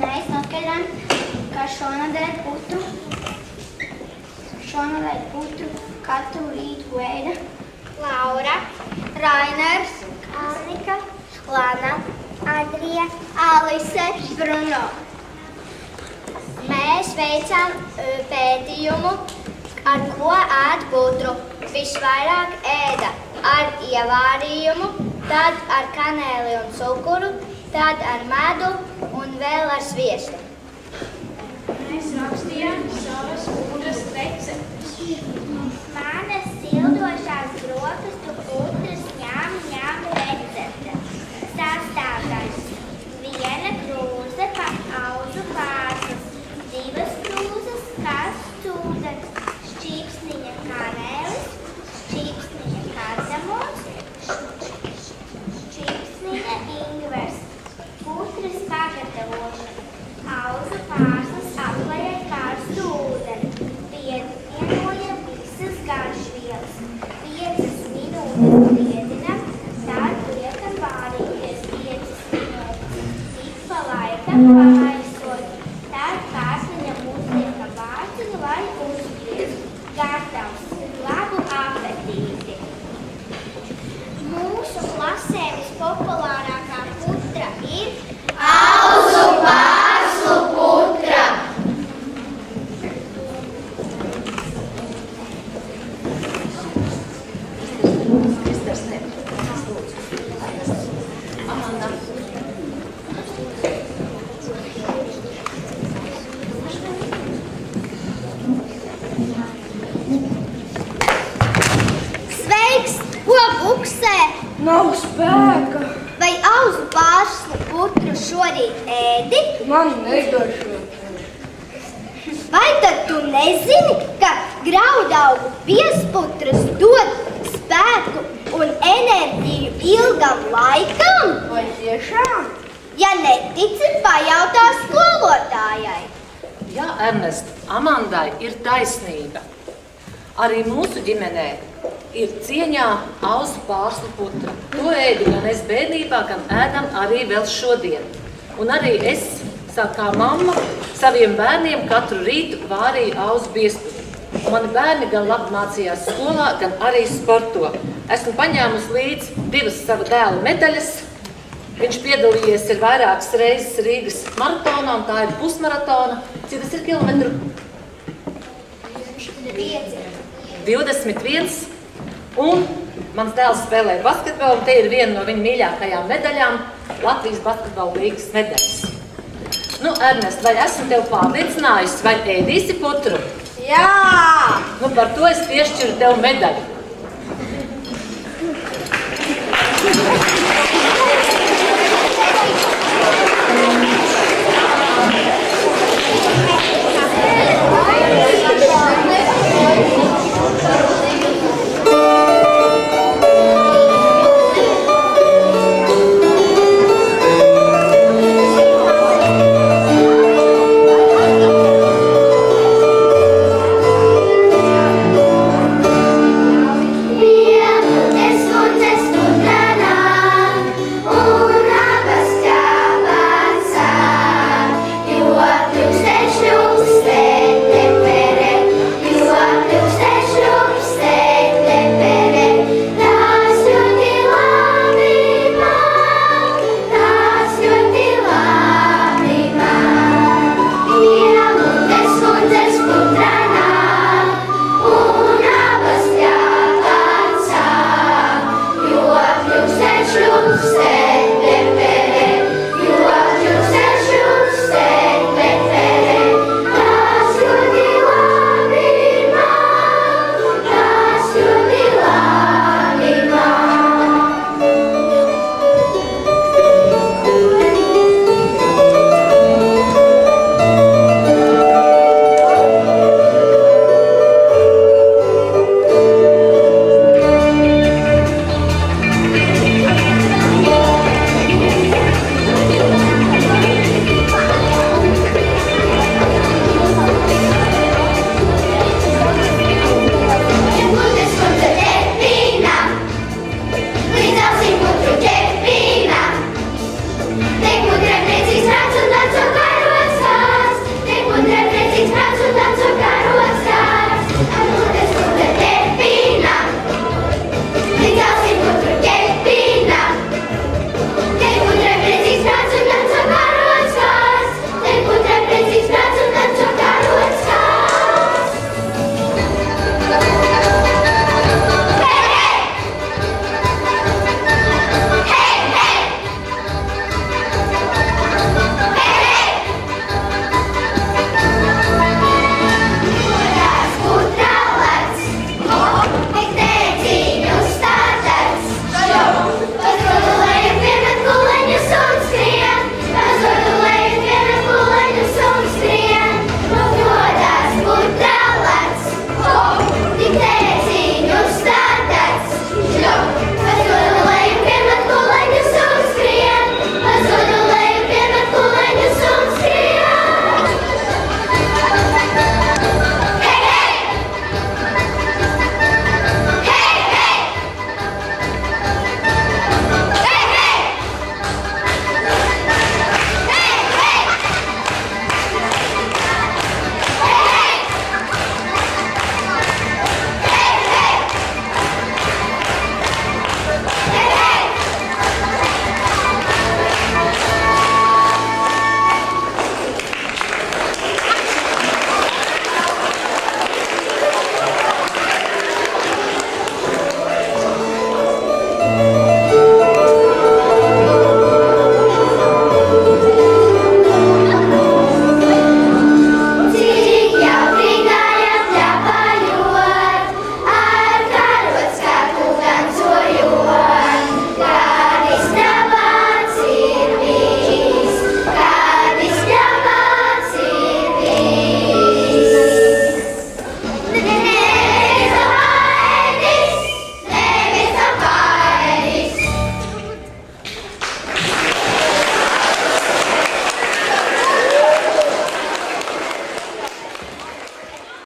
Mēs noskaidrojam, ka šonadēļ putru katru rītu ēda Laura, Rainers, Annika, Lana, Adrija, Alise, Bruno. Mēs veicām pētījumu, ar ko ēd putru. Visvairāk ēda ar ievārījumu, tad ar kanēli un cukuru, tad ar medu un vēl ar sviestu. Mēs rakstījām savas putras receptes. Manas sildošās brokastu putras ņām recepte. Sastāvdaļas: 1 krūze auzu pārslas, 2 krūzes karsts ūdens, šķīpsniņa kanēlis, šķīpsniņa kardamons, šķīpsniņa ingvers. Putras pagatavošana: auzu pārslas aplej ar karstu ūdeni, pievienojam visas garšvielas, 5 minūtes briedinam, tad liekam vārīties 5 minūtes, tik pa laikam pamaisot, tad pārsniņam uzliekam vārciņu, lai uzgriezt. Gatavs! Labu apetīti! Mūsu klasē vispopulārākā putra ir auzu pārslu putra. Sveiks! Ko buksē? Nav spēka. Vai auzu pārslu putru šorīt ēdi? Man negaršo. Vai tad tu nezini, ka graudaugu piesputras dod spēku un enerģiju ilgam laikam? Vai tiešām? Ja netici, pajautā skolotājai. Jā, Ernest, Amandai ir taisnība. Arī mūsu ģimenē ir cieņā auzu pārslu putra. To ēdu gan es bērnībā, gan ēdam arī vēl šodien. Un arī es, kā mamma, saviem bērniem katru rītu vārīju auzu biezputru. Mani bērni gan labi mācījās skolā, gan arī sporto. Esmu paņēmusi līdzi 2 sava dēla medaļas. Viņš piedalījies ir vairākas reizes Rīgas maratonā, un tā ir pusmaratona. Cik tas ir kilometru? 21. Un mans dēls spēlē basketbolu, un te ir viena no viņa mīļākajām medaļām – Latvijas basketbola līgas medaļas. Nu, Ernest, vai esmu tev pārliecinājusi, vai ēdīsi putru? Jā! Nu, par to es piešķiru tev medaļu.